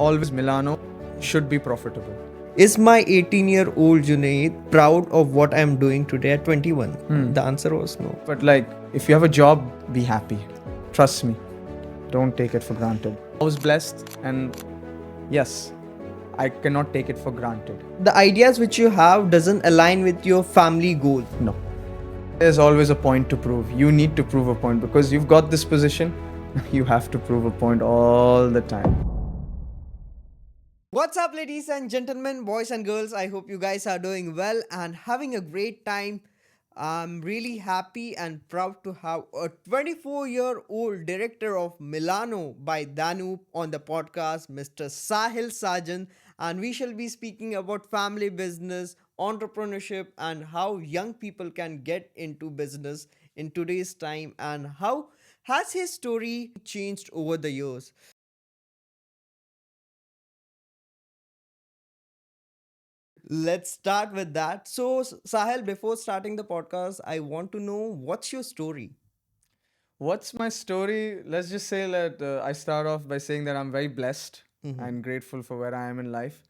always Milano should be profitable. Is my 18-year-old Junaid proud of what I'm doing today at 21? The answer was no. But like, if you have a job, be happy. Trust me. Don't take it for granted. I was blessed, and yes, I cannot take it for granted. The ideas which you have doesn't align with your family goal. No. There's always a point to prove. You need to prove a point because you've got this position. You have to prove a point all the time. What's up, ladies and gentlemen, boys and girls? I hope you guys are doing well and having a great time. I'm really happy and proud to have a 24-year-old director of Milano by Danube on the podcast, Mr. Sahil Sajan. And we shall be speaking about family business, entrepreneurship, and how young people can get into business in today's time and how has his story changed over the years. Let's start with that. So, Sahil, before starting the podcast, I want to know what's your story? What's my story? Let's just say that I start off by saying that I'm very blessed and grateful for where I am in life.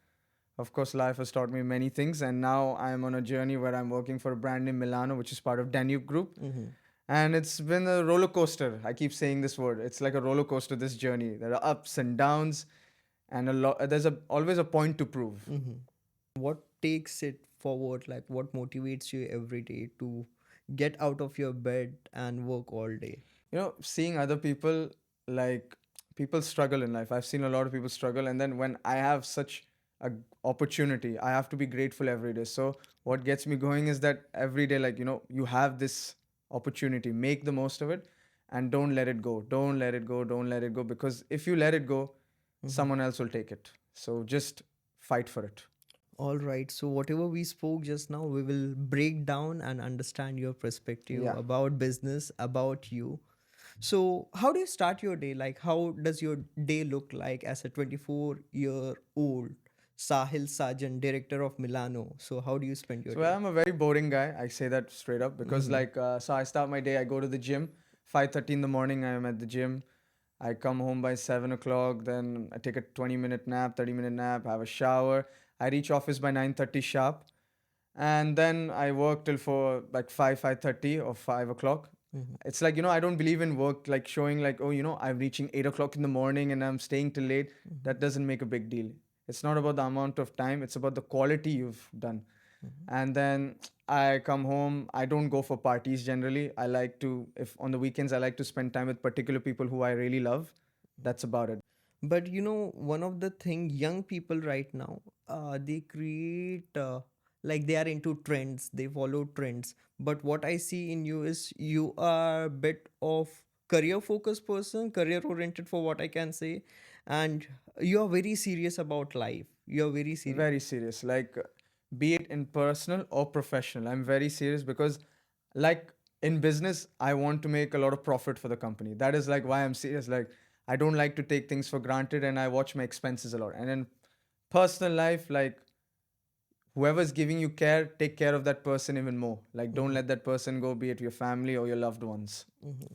Of course, life has taught me many things, and now I'm on a journey where I'm working for a brand in Milano, which is part of Danube Group. And it's been a roller coaster. I keep saying this word. It's like a roller coaster, this journey. There are ups and downs, and there's always a point to prove. What takes it forward? Like, what motivates you every day to get out of your bed and work all day? Seeing other people, like, people struggle in life. I've seen a lot of people struggle, and then when I have such a opportunity, I have to be grateful every day. So what gets me going is that every day, like, you have this opportunity, make the most of it, and don't let it go. Don't let it go. Don't let it go, because if you let it go, someone else will take it. So just fight for it. All right. So, whatever we spoke just now, we will break down and understand your perspective Yeah. about business, about you. So, how do you start your day? Like, how does your day look like as a 24-year-old Sahil Sajan, director of Milano? So, how do you spend your So day? I'm a very boring guy. I say that straight up because so I start my day. I go to the gym, 5:30 in the morning. I am at the gym. I come home by 7 o'clock. Then I take a 20-minute nap, 30-minute nap. Have a shower. I reach office by 9:30 sharp, and then I work till for like 5:30 or 5 o'clock. It's like I don't believe in work like showing like, oh, I'm reaching 8 o'clock in the morning and I'm staying till late. That doesn't make a big deal. It's not about the amount of time. It's about the quality you've done. And then I come home. I don't go for parties generally. I like to, if on the weekends, I like to spend time with particular people who I really love. That's about it. But one of the thing young people right now, they create like they are into trends, they follow trends. But what I see in you is you are a bit of career focused person, career oriented for what I can say, and you are very serious about life. You are very serious. Very serious. Like, be it in personal or professional, I'm very serious because, like, in business, I want to make a lot of profit for the company. That is like why I'm serious. Like, I don't like to take things for granted, and I watch my expenses a lot. And in personal life, like, whoever's giving you care, take care of that person even more. Like, don't let that person go, be it your family or your loved ones.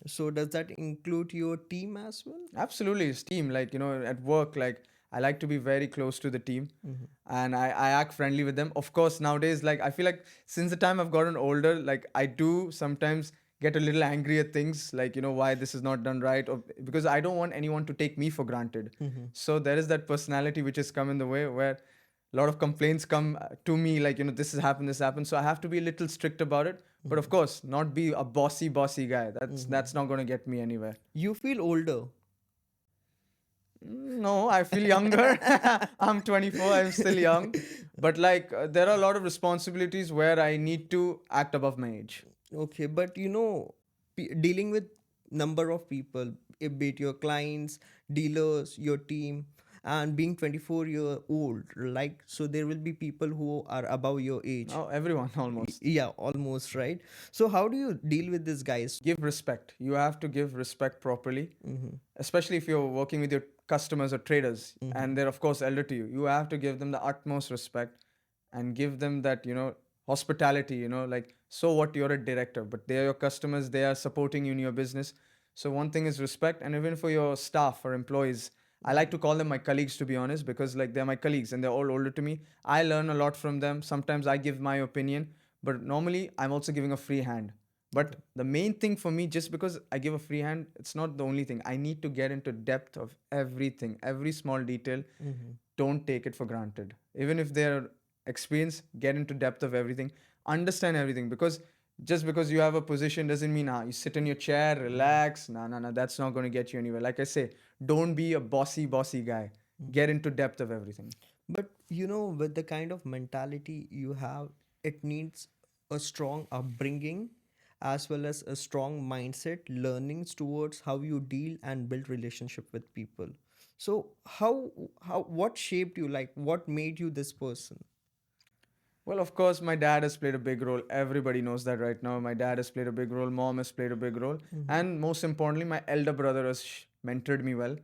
So does that include your team as well? Absolutely, it's team. Like, at work, like, I like to be very close to the team, and I act friendly with them. Of course, nowadays, like, I feel like since the time I've gotten older, like, I do sometimes get a little angry at things, like, why this is not done right, or because I don't want anyone to take me for granted. So there is that personality which has come in the way where a lot of complaints come to me, like, this has happened, this happened. So I have to be a little strict about it. But of course, not be a bossy guy. That's not going to get me anywhere. You feel older. No, I feel younger. I'm 24, I'm still young. But like, there are a lot of responsibilities where I need to act above my age. Okay, but dealing with number of people, be it your clients, dealers, your team, and being 24-year old, like, so there will be people who are above your age. Oh, everyone almost. Yeah, almost, right? So how do you deal with these guys? Give respect. You have to give respect properly, especially if you're working with your customers or traders, and they're, of course, elder to you. You have to give them the utmost respect and give them that, hospitality, like, so what, you're a director, but they're your customers, they are supporting you in your business. So one thing is respect, and even for your staff or employees, I like to call them my colleagues, to be honest, because like they're my colleagues and they're all older to me. I learn a lot from them. Sometimes I give my opinion, but normally I'm also giving a free hand. But Okay. the main thing for me, just because I give a free hand, it's not the only thing. I need to get into depth of everything, every small detail. Mm-hmm. Don't take it for granted. Even if they're experienced, get into depth of everything, understand everything. Because just because you have a position doesn't mean you sit in your chair, relax. No. That's not going to get you anywhere. Like I say, don't be a bossy guy. Get into depth of everything. But you know, with the kind of mentality you have, it needs a strong upbringing as well as a strong mindset, learnings towards how you deal and build relationship with people. So how what shaped you? Like what made you this person? Well, of course, my dad has played a big role. Everybody knows that right now. My dad has played a big role. Mom has played a big role. Mm-hmm. And most importantly, my elder brother has mentored me well.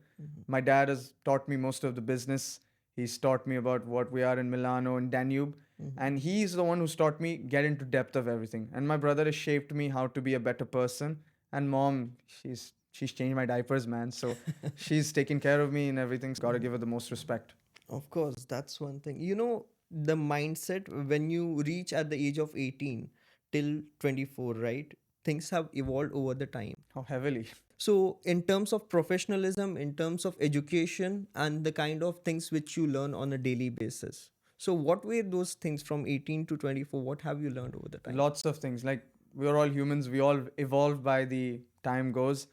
My dad has taught me most of the business. He's taught me about what we are in Milano and Danube. Mm-hmm. And he's the one who's taught me get into depth of everything. And my brother has shaped me how to be a better person. And mom, she's changed my diapers, man. So she's taken care of me and everything. So gotta give her the most respect. Of course, that's one thing. You know, the mindset when you reach at the age of 18 till 24, right? Things have evolved over the time. How heavily. So, in terms of professionalism, in terms of education, and the kind of things which you learn on a daily basis. So, what were those things from 18 to 24? What have you learned over the time? Lots of things. Like we're all humans. We all evolve by the time goes.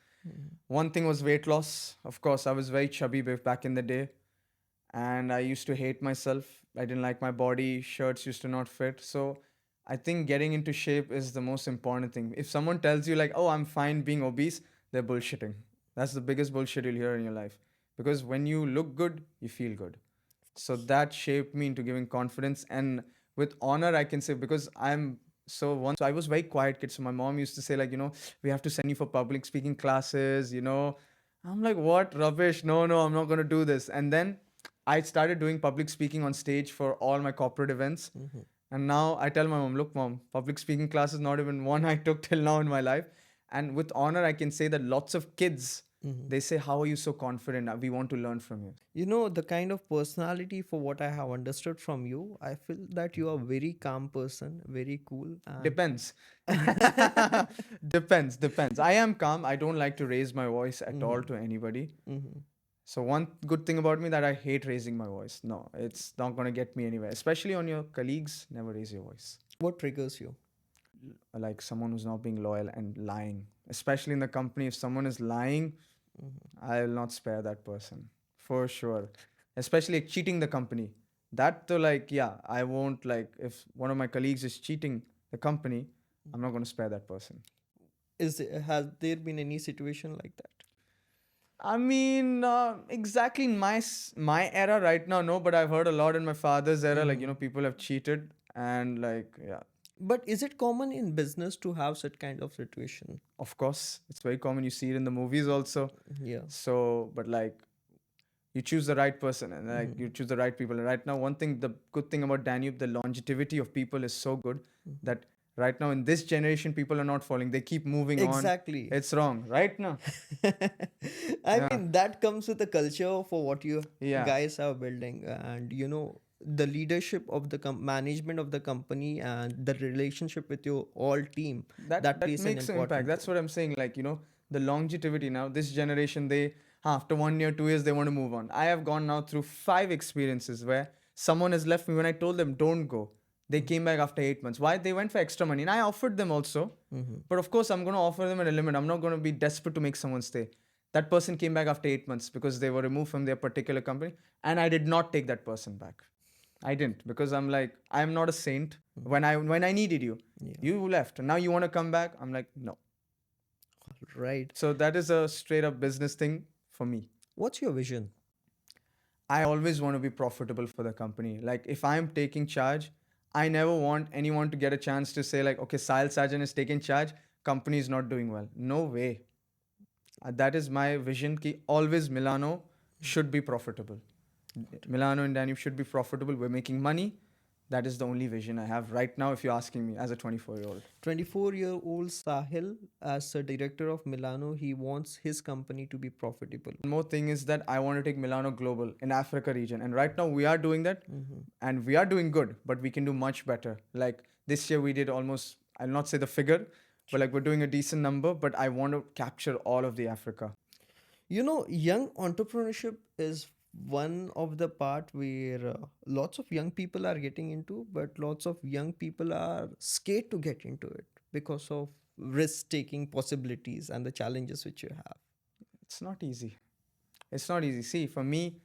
One thing was weight loss. Of course, I was very chubby back in the day, and I used to hate myself. I didn't like my body. Shirts used to not fit. So I think getting into shape is the most important thing. If someone tells you like, "Oh, I'm fine being obese," they're bullshitting. That's the biggest bullshit you'll hear in your life. Because when you look good, you feel good. So that shaped me into giving confidence, and with honor I can say, because I'm so once I was very quiet kid, so my mom used to say like, we have to send you for public speaking classes. I'm like, what rubbish, no, I'm not going to do this. And then I started doing public speaking on stage for all my corporate events. Mhm. And now I tell my mom, look mom, public speaking class is not even one I took till now in my life. And with honor I can say that lots of kids, Mhm. they say, how are you so confident? We want to learn from you. You know, the kind of personality for what I have understood from you, I feel that you are a very calm person, very cool, and Depends. Depends. I am calm. I don't like to raise my voice at all to anybody. Mhm. So one good thing about me that I hate raising my voice. No, it's not gonna get me anywhere. Especially on your colleagues, never raise your voice. What triggers you? Like someone who's not being loyal and lying. Especially in the company, if someone is lying, I will not spare that person. For sure. Especially like, cheating the company. That though, like, yeah, I won't like if one of my colleagues is cheating the company, I'm not gonna spare that person. Has there been any situation like that? I mean, exactly in my era right now, no. But I've heard a lot in my father's era, like people have cheated, and like yeah, But is it common in business to have such kind of situation? of course, it's very common. You see it in the movies also. Yeah. So, but like you choose the right person, and like you choose the right people. And right now, one thing, the good thing about Danube, the longevity of people is so good that right now in this generation, people are not falling. They keep moving on. Exactly. It's wrong, right now. I Yeah, mean, that comes with the culture for what you yeah. guys are building, and you know, the leadership of the management of the company and the relationship with your all team that That plays an makes an impact. important That's role. what I'm saying. Like, the longevity now, this generation, they after 1 year, 2 years, they want to move on. I have gone now through 5 experiences where someone has left me when I told them don't go. They came back after 8 months. Why? They went for extra money. And I offered them also. But of course, I'm going to offer them at a limit. I'm not going to be desperate to make someone stay. That person came back after 8 months because they were removed from their particular company. And I did not take that person back. I didn't, because I'm like, I'm not a saint. When I needed you, Yeah, you left. And now you want to come back? I'm like, no. right. So that is a straight up business thing for me. What's your vision? I always want to be profitable for the company. Like if I'm taking charge, I never want anyone to get a chance to say like, okay, Sahil Sajan is taking charge, company is not doing well. No way. That is my vision. Ki always Milano should be profitable. Milano and Danube should be profitable. We're making money. That is the only vision I have right now, if you're asking me, as a 24-year-old. 24-year-old Sahil, as a director of Milano, he wants his company to be profitable. One more thing is that I want to take Milano global in Africa region. And right now we are doing that and we are doing good, but we can do much better. Like this year we did almost, I'll not say the figure, but like we're doing a decent number, but I want to capture all of the Africa. You know, young entrepreneurship is one of the part where lots of young people are getting into, but lots of young people are scared to get into it because of risk taking possibilities and the challenges which you have. It's not easy. It's not easy. See, for me,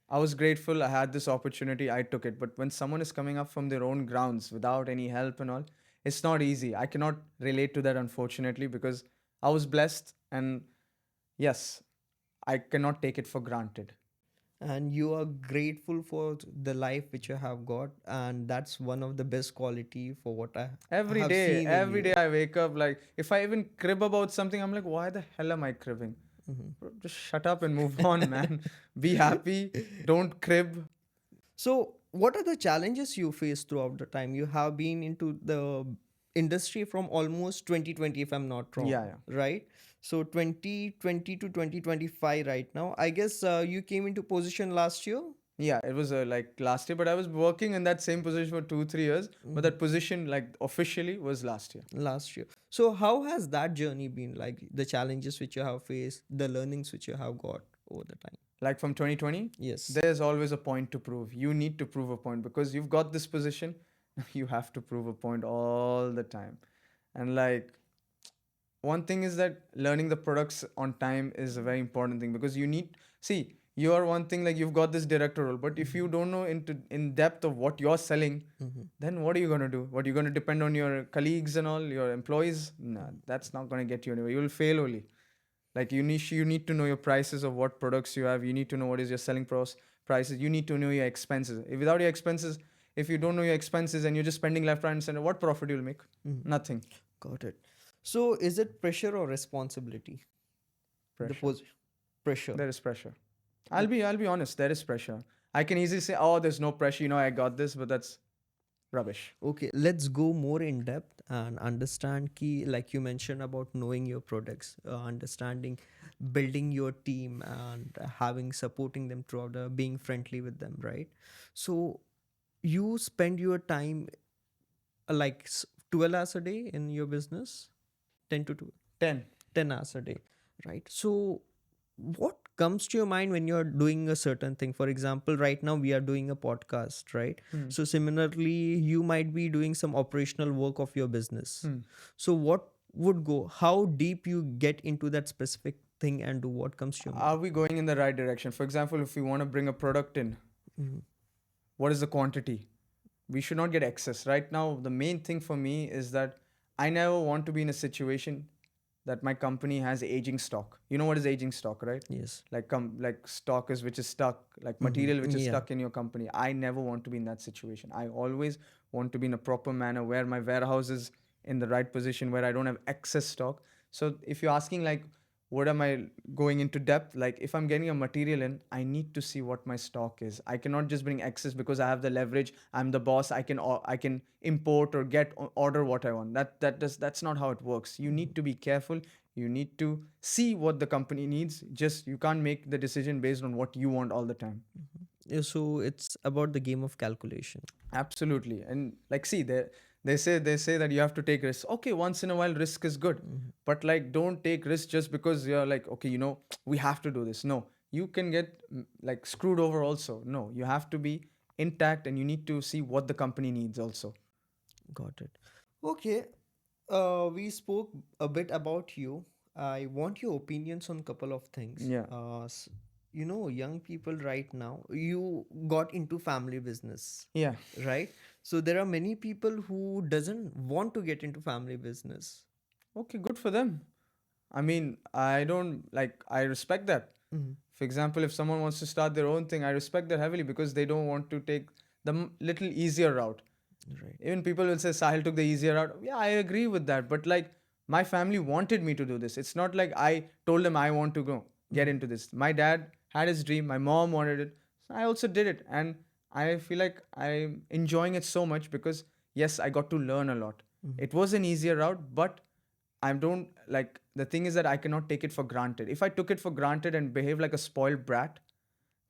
I was grateful I had this opportunity, I took it. But when someone is coming up from their own grounds without any help and all, it's not easy. I cannot relate to that, unfortunately, because I was blessed and yes, I cannot take it for granted. And you are grateful for the life which you have got, and that's one of the best quality for what I have seen in Every you. day I wake up, like, if I even crib about something, I'm like, why the hell am I cribbing? Bro, just shut up and move on, man. Be happy. Don't crib. So, what are the challenges you face throughout the time? You have been into the industry from almost 2020, if I'm not wrong, Yeah, yeah. right? So, 2020 to 2025 right now. I guess you came into position last year. Yeah, it was like last year, but I was working in that same position for 2, 3 years. But that position, like officially, was last year. Last year. So, how has that journey been? Like the challenges which you have faced, the learnings which you have got over the time? Like from 2020, Yes. there's always a point to prove. You need to prove a point because you've got this position. You have to prove a point all the time. And like one thing is that learning the products on time is a very important thing because you need see you are one thing like you've got this director role, but if you don't know into in depth of what you're selling, then what are you gonna do? What are you gonna depend on your colleagues and all your employees? Nah, that's not gonna get you anywhere. You will fail only. Like you need to know your prices of what products you have. You need to know what is your selling prices. You need to know your expenses. If without your expenses, if you don't know your expenses and you're just spending left, right, and center, what profit you'll make? Nothing. Got it. So, is it pressure or responsibility? The Pressure. pressure. There is pressure. I'll be honest. There is pressure. I can easily say, "Oh, there's no pressure. I got this," but that's rubbish. Okay, let's go more in depth and understand key, like you mentioned about knowing your products, understanding, building your team, and having supporting them throughout being friendly with them, right? So you spend your time like 12 hours a day in your business, 10 to 2, 10. 10 hours a day, right? So what comes to your mind when you're doing a certain thing? For example, right now we are doing a podcast, right? So similarly, you might be doing some operational work of your business. So what would go, how deep you get into that specific thing and do what comes to your mind? Are we going in the right direction? For example, if we want to bring a product in, what is the quantity? We should not get excess. Right now, the main thing for me is that I never want to be in a situation that my company has aging stock. You know what is aging stock, right? Yes. Like stock is which is stuck, like material which is Yeah. stuck in your company. I never want to be in that situation. I always want to be in a proper manner where my warehouse is in the right position, where I don't have excess stock. So if you're asking like what am I going into depth, like if I'm getting a material in, I need to see what my stock is. I cannot just bring excess because I have the leverage, I'm the boss, I can import or order what I want. That's not how it works. You need to be careful. You need to see what the company needs. Just you can't make the decision based on what you want all the time. Yeah, so it's about the game of calculation. Absolutely. And like see they say that you have to take risks. Okay, once in a while risk is good. But like don't take risks just because you're like, okay, we have to do this. No. You can get like screwed over also. No, you have to be intact and you need to see what the company needs also. Got it. Okay, we spoke a bit about you. I want your opinions on couple of things. Yeah. Young people right now, you got into family business, Yeah. right? So there are many people who doesn't want to get into family business. Okay, good for them. I mean, I respect that. For example, if someone wants to start their own thing, I respect that heavily because they don't want to take the little easier route. Right. Even people will say Sahil took the easier route. Yeah, I agree with that. But like my family wanted me to do this. It's not like I told them I want to go get into this. My dad had his dream. My mom wanted it. So I also did it. And I feel like I'm enjoying it so much because yes, I got to learn a lot. Mhm. It was an easier route, but I don't like the thing is that I cannot take it for granted. If I took it for granted and behave like a spoiled brat,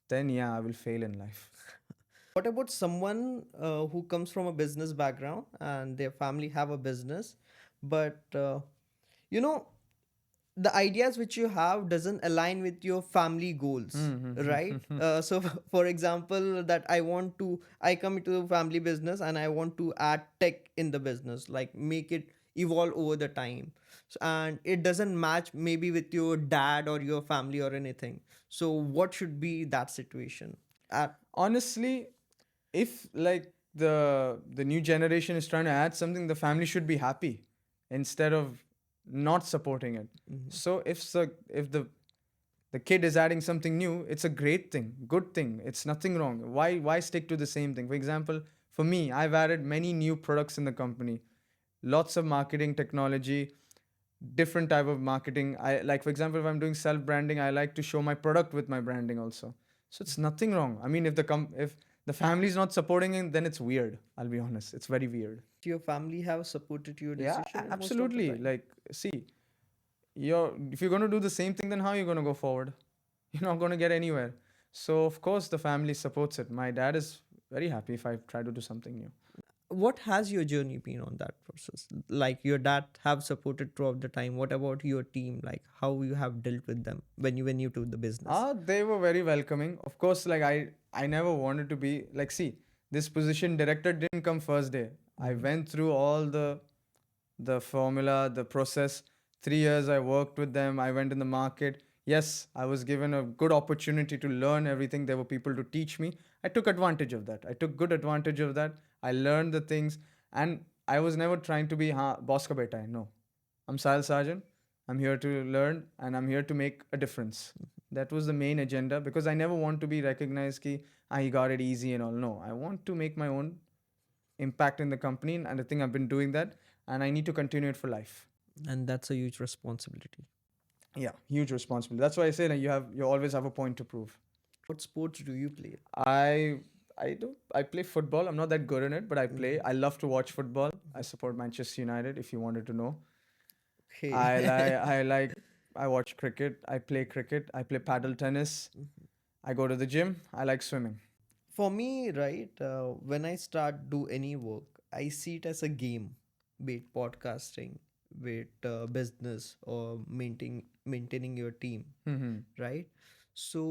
then yeah, I will fail in life. What about someone who comes from a business background and their family have a business, but you know the ideas which you have doesn't align with your family goals, right? Mm-hmm. So for example, that I come into the family business and I want to add tech in the business, like make it evolve over the time. And it doesn't match maybe with your dad or your family or anything. So what should be that situation? Honestly, if like the new generation is trying to add something, the family should be happy instead of not supporting it. Mhm. So if the kid is adding something new, it's a great thing, good thing. It's nothing wrong. Why stick to the same thing? For example, for me, I've added many new products in the company, lots of marketing technology, different type of marketing. I like, for example, if I'm doing self branding, I like to show my product with my branding also. So it's nothing wrong. I mean, if the family is not supporting it, then it's weird. I'll be honest, it's very weird. Your family have supported your Yeah, decision most of the absolutely. time? Like, see, if you're going to do the same thing, then how are you going to go forward? You're not going to get anywhere. So of course the family supports it. My dad is very happy if I try to do something new. What has your journey been on that process? Like your dad have supported throughout the time. What about your team? Like how you have dealt with them when you to the business? They were very welcoming. Of course, like I never wanted to be like, see, this position director didn't come first day. I Mhm. went through all the formula, the process. 3 years I worked with them. I went in the market. Yes, I was given a good opportunity to learn everything. There were people to teach me. I took advantage of that. I took good advantage of that. I learned the things, and I was never trying to be boss ka beta hai. No, I'm Sahil Sajan. I'm here to learn and I'm here to make a difference. That was the main agenda because I never want to be recognized ki he got it easy and all. No, I want to make my own impact in the company, and I think I've been doing that, and I need to continue it for life. And that's a huge responsibility. Yeah, huge responsibility. That's why I say that you always have a point to prove. What sports do you play? I I play football. I'm not that good in it, but I play. Mhm. I love to watch football. I support Manchester United. If you wanted to know, Okay. I watch cricket. I play cricket. I play paddle tennis. I go to the gym. I like swimming. For me, right, when I start do any work, I see it as a game, be it podcasting, be it business or maintaining your team, Mm-hmm. right? So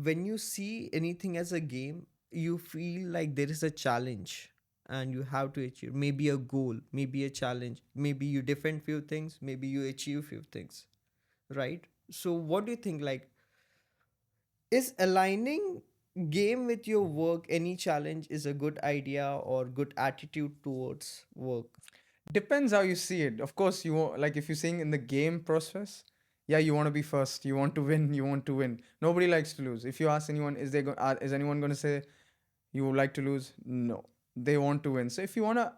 when you see anything as a game, you feel like there is a challenge and you have to achieve maybe a goal, maybe a challenge, maybe you defend few things, maybe you achieve few things, right? So what do you think? Like, is aligning game with your work any challenge is a good idea or good attitude towards work? Depends how you see it. Of course, like if you're saying in the game process, yeah, you want to be first. You want to win. You want to win. Nobody likes to lose. If you ask anyone, is anyone going to say you would like to lose? No, they want to win. So if you want to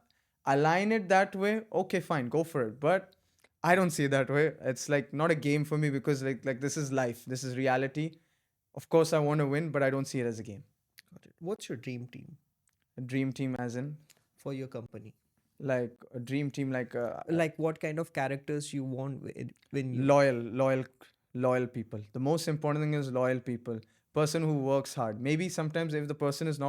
align it that way, okay, fine, go for it. But I don't see it that way. It's like not a game for me because like this is life. This is reality. Of course, I want to win, but I don't see it as a game. Got it. What's your dream team A dream team, as in for your company? like a dream team, like Like what kind of characters you want when you loyal people. The most important thing is loyal people. Person who works hard. Maybe sometimes if the person is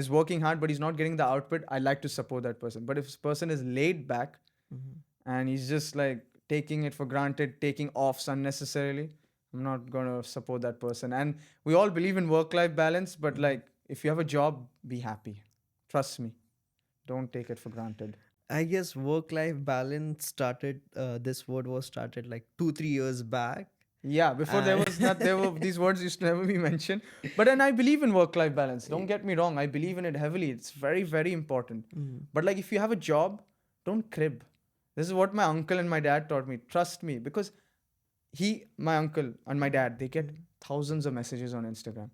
working hard but he's not getting the output, I like to support that person. But if this person is laid back Mhm. and he's just like taking it for granted, taking offs unnecessarily, I'm not gonna support that person. And we all believe in work-life balance, but Mhm. like if you have a job, be happy. Trust me. Don't take it for granted. I guess work-life balance started. This word was started like 2 3 years back, Yeah, before and there were these words used to never be mentioned. But then I believe in work-life balance. Don't get me wrong. I believe in it heavily. It's very, very important. Mhm. But like if you have a job, don't crib. This is what my uncle and my dad taught me. Trust me, because my uncle and my dad, they get thousands of messages on Instagram.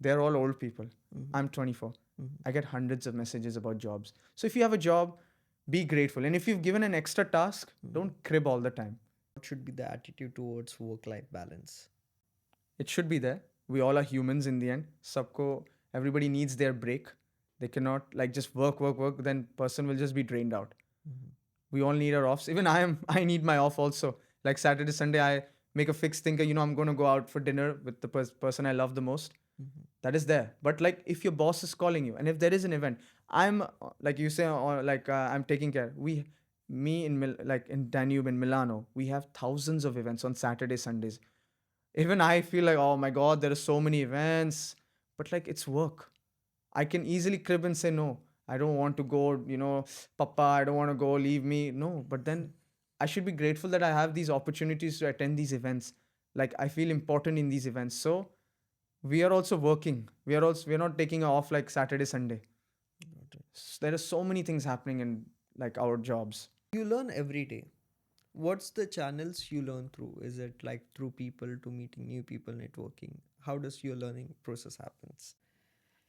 They're all old people. Mhm. I'm 24. Mhm. I get hundreds of messages about jobs. So if you have a job, be grateful. And if you've given an extra task, Mhm. don't crib all the time. What should be the attitude towards work-life balance? It should be there. We all are humans in the end. Sabko everybody needs their break. They cannot like just work, work, work. Then person will just be drained out. Mhm. We all need our offs. Even I need my off also. Like Saturday, Sunday, I make a fixed thinker. I'm going to go out for dinner with the person I love the most. Mhm. That is there. But like if your boss is calling you, and if there is an event, I'm like you say, I'm taking care. Me in like in Danube in Milano, we have thousands of events on Saturday, Sundays. Even I feel like, oh my god, there are so many events, but like it's work. I can easily crib and say no. I don't want to go, Papa, I don't want to go, leave me. No, but then I should be grateful that I have these opportunities to attend these events. Like I feel important in these events. So we are also working. We're not taking off like Saturday, Sunday. Got it. There are so many things happening in like our jobs. You learn every day. What's the channels you learn through? Is it like through people to meeting new people, networking? How does your learning process happens?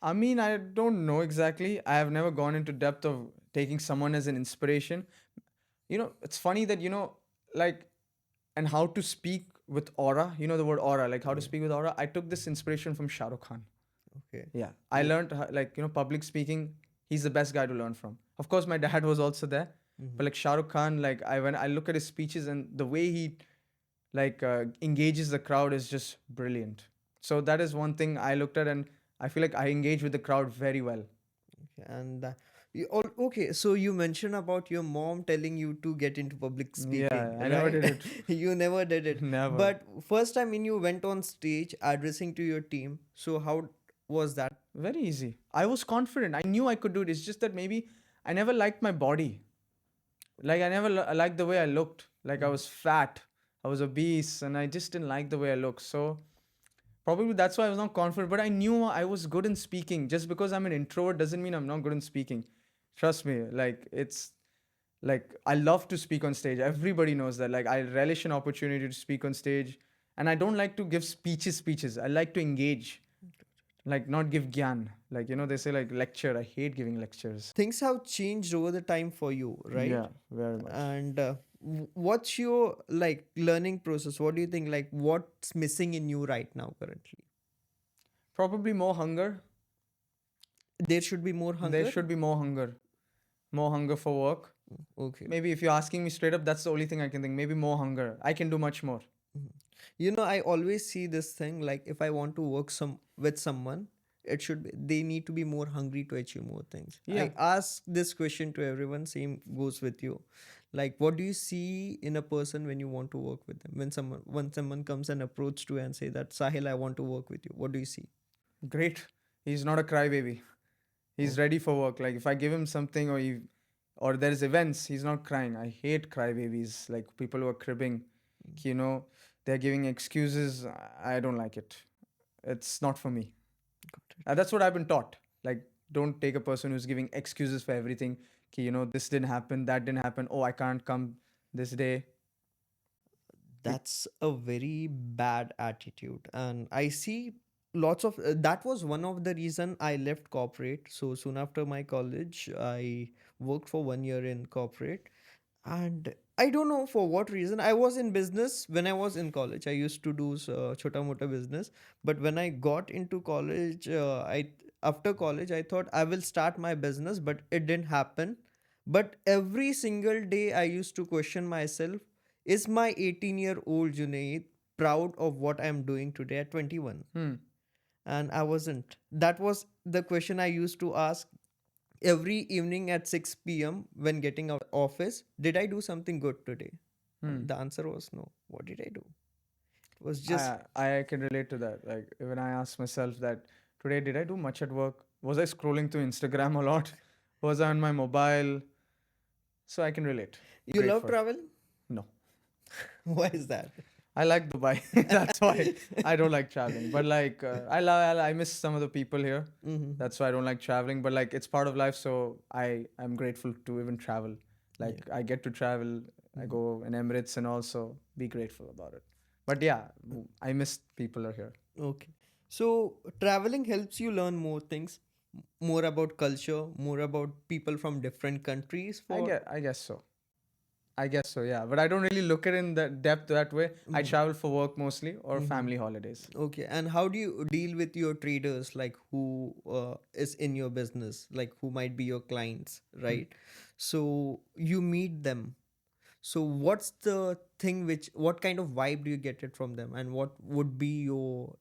I mean, I don't know exactly. I have never gone into depth of taking someone as an inspiration. It's funny that, like, and how to speak with aura. You know the word aura, like how to Yeah. speak with aura. I took this inspiration from Shah Rukh Khan. Okay. Yeah. I learned, like, public speaking. He's the best guy to learn from. Of course, my dad was also there. Mm-hmm. But like Shah Rukh Khan, like, when I look at his speeches and the way he, like, engages the crowd is just brilliant. So that is one thing I looked at, and I feel like I engage with the crowd very well. And okay, so you mentioned about your mom telling you to get into public speaking, Yeah, I never right? did it. You never did it. Never. But first time when you went on stage addressing to your team, so how was that? Very easy. I was confident. I knew I could do it. It's just that maybe I never liked my body. Like I never liked the way I looked. Like I was fat. I was obese, and I just didn't like the way I looked. So probably that's why I was not confident. But I knew I was good in speaking. Just because I'm an introvert doesn't mean I'm not good in speaking. Trust me. Like it's like I love to speak on stage. Everybody knows that. Like I relish an opportunity to speak on stage, and I don't like to give speeches. I like to engage, like not give gyan. Like they say like lecture. I hate giving lectures. Things have changed over the time for you, right? Yeah, very much. And what's your like learning process? What do you think? Like what's missing in you right now currently? Probably more hunger. There should be more There hunger. should be more hunger. More hunger for work. Okay. Maybe if you're asking me straight up, that's the only thing I can think. Maybe more hunger. I can do much more. Mhm. I always see this thing like if I want to work with someone, it should be, they need to be more hungry to achieve more things. Yeah. I ask this question to everyone, same goes with you. Like what do you see in a person when you want to work with them? When someone comes and approach to you and say that Sahil, I want to work with you. What do you see? Great. He's not a crybaby. He's Oh. ready for work. Like if I give him something or there's events, he's not crying. I hate crybabies. Like people who are cribbing, they're giving excuses. I don't like it. It's not for me. Got it. That's what I've been taught. Like, don't take a person who's giving excuses for everything. This didn't happen, that didn't happen. Oh, I can't come this day. That's a very bad attitude, and I see lots of that was one of the reason I left corporate. So soon after my college I worked for 1 year in corporate, and I don't know for what reason. I was in business when I was in college. I used to do chota mota business, but when I got into college, I after college I thought I will start my business, but it didn't happen. But every single day I used to question myself, is my 18-year-old Junaid proud of what I'm doing today at 21? Hmm. And I wasn't. That was the question I used to ask every evening at 6 p.m. when getting out of office. Did I do something good today? Hmm. The answer was no. What did I do? It was just I can relate to that. Like when I ask myself that today, did I do much at work? Was I scrolling through Instagram a lot? Was I on my mobile? So I can relate. you Great love for it. travel? No. Why is that? I like Dubai. That's why I don't like traveling. But like I miss some of the people here. Mm-hmm. That's why I don't like traveling. But like it's part of life, so I'm grateful to even travel. Like I get to travel. I go in Emirates and also be grateful about it. But yeah, I miss people are here. Okay. So traveling helps you learn more things, more about culture, more about people from different countries. I guess so. I guess so, yeah. But I don't really look at it in the depth that way. I Mhm. travel for work mostly or Mhm. family holidays. Okay, and how do you deal with your traders, like who is in your business, like who might be your clients, Hmm. right? So you meet them. So what's the thing what kind of vibe do you get it from them, and what would be your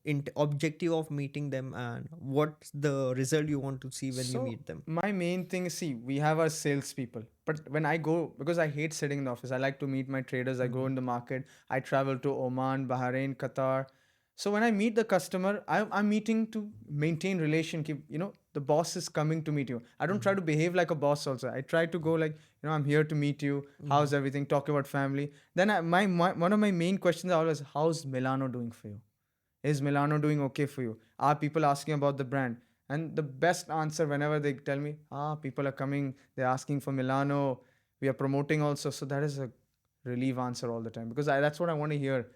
objective of meeting them, and what's the result you want to see when you So meet them? my main thing is, see, we have our salespeople, but when I go, because I hate sitting in the office, I like to meet my traders. I go Mm-hmm. in the market. I travel to Oman, Bahrain, Qatar. So when I meet the customer, I'm meeting to maintain relationship. The boss is coming to meet you. I don't try to behave like a boss. Also, I try to go like, I'm here to meet you. Mm-hmm. How's everything? Talk about family. Then my one of my main questions are always, how's Milano doing for you? Is Milano doing okay for you? Are people asking about the brand? And the best answer whenever they tell me, people are coming, they're asking for Milano, we are promoting also. So that is a relief answer all the time because that's what I want to hear.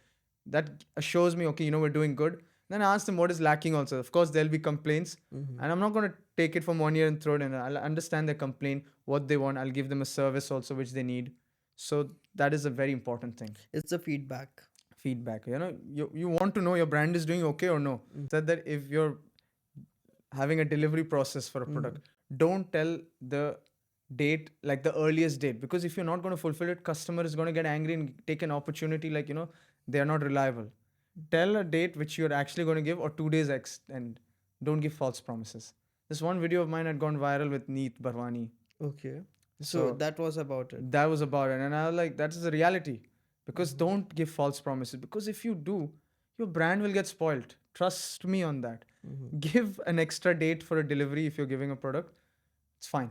That assures me, okay, we're doing good. Then I ask them what is lacking also. Of course, there'll be complaints, Mm-hmm. and I'm not going to take it from 1 year and throw it in. I'll understand their complaint, what they want. I'll give them a service also which they need. So that is a very important thing. It's the feedback. Feedback, you want to know your brand is doing okay or no. Said that if you're having a delivery process for a Mm-hmm. product, don't tell the date, like the earliest date, because if you're not going to fulfill it, customer is going to get angry and take an opportunity, like they are not reliable. Tell a date which you're actually going to give, or 2 days and don't give false promises. This one video of mine had gone viral with Neet Barwani. Okay. So So that was about it. that was about it. And I was like, that is the reality. Because Mm-hmm. don't give false promises. Because if you do, your brand will get spoiled. Trust me on that. Mm-hmm. Give an extra date for a delivery if you're giving a product. It's fine.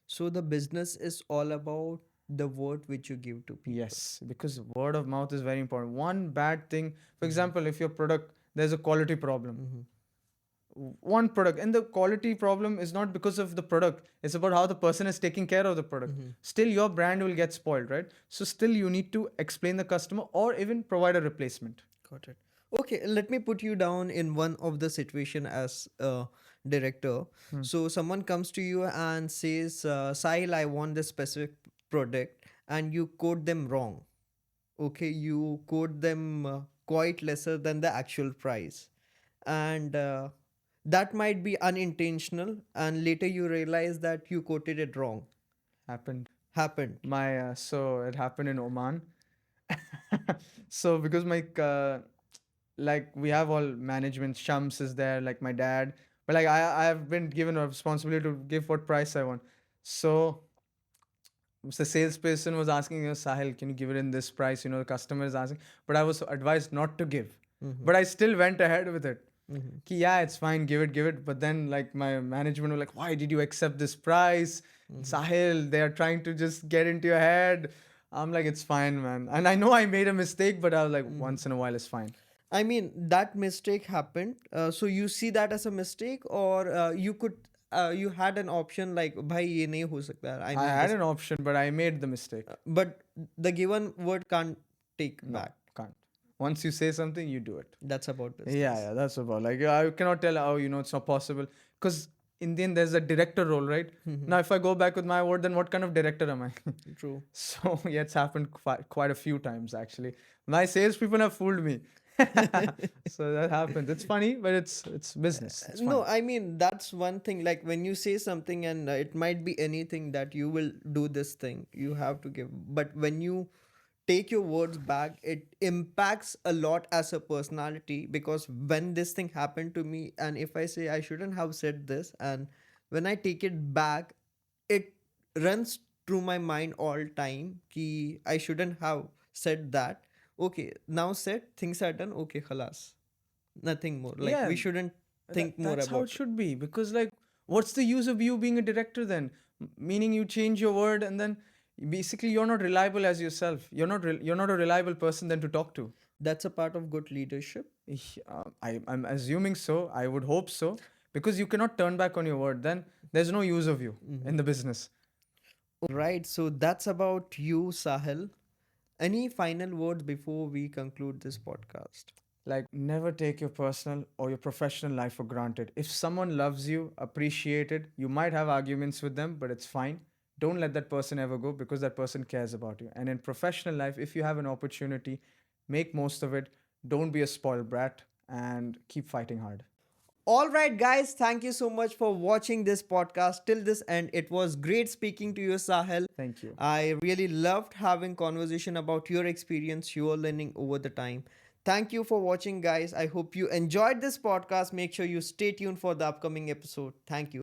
So the business is all about the word which you give to people. Yes, because word of mouth is very important. One bad thing, for Mm-hmm. example, if your product, there's a quality problem, Mm-hmm. one product, and the quality problem is not because of the product, it's about how the person is taking care of the product. Mm-hmm. Still your brand will get spoiled, right? So still you need to explain the customer or even provide a replacement. Got it. Okay, let me put you down in one of the situation as a director. Hmm. So someone comes to you and says, Sahil, I want this specific product, and you quote them wrong. Okay, you quote them quite lesser than the actual price, and that might be unintentional, and later you realize that you quoted it wrong. Happened. Happened. So it happened in Oman. So because my like we have all management, Shams is there, like my dad, but like I've been given a responsibility to give what price I want. So the salesperson was asking, Sahil, can you give it in this price? The customer is asking, but I was advised not to give. Mm-hmm. But I still went ahead with it. Mm-hmm. Ki, yeah, it's fine, give it. But then, like, my management were like, why did you accept this price? Mm-hmm. Sahil, they are trying to just get into your head. I'm like, it's fine, man. And I know I made a mistake, but I was like, Mm-hmm. once in a while, it's fine. I mean, that mistake happened. So you see that as a mistake, or you had an option like, "Bhai, ye nahi ho sakta. I I need had this." an option, but I made the mistake. But the given word can't take No, back. can't. Once you say something, you do it. That's about Yeah, business. yeah, that's about like I cannot tell, oh, it's not possible, because in the end there's a director role, right? Mhm. Now, if I go back with my word, then what kind of director am I? True. So yeah, it's happened quite a few times actually. My salespeople have fooled me. So that happens. It's funny, but it's business. It's No, fine. I mean, that's one thing. Like when you say something, and it might be anything that you will do this thing, you have to give. But when you take your words back, it impacts a lot as a personality, because when this thing happened to me, and if I say I shouldn't have said this, and when I take it back, it runs through my mind all time ki I shouldn't have said that. Okay, now said, things are done. Okay, khalas, nothing more. Like Yeah, we shouldn't think more that's how it about it. should be. Because like, what's the use of you being a director then? Meaning you change your word and then basically you're not reliable as yourself. You're not a reliable person then to talk to. That's a part of good leadership. I'm assuming so. I would hope so. Because you cannot turn back on your word. Then there's no use of you in the business. Right, so that's about you, Sahil. Any final words before we conclude this podcast? Like, never take your personal or your professional life for granted. If someone loves you, appreciate it. You might have arguments with them, but it's fine. don't let that person ever go, because that person cares about you. And in professional life, if you have an opportunity, make most of it. Don't be a spoiled brat, and keep fighting hard. All right, guys, thank you so much for watching this podcast till this end. It was great speaking to you, Sahil. Thank you. I really loved having conversation about your experience, your learning over the time. Thank you for watching, guys. I hope you enjoyed this podcast. Make sure you stay tuned for the upcoming episode. Thank you.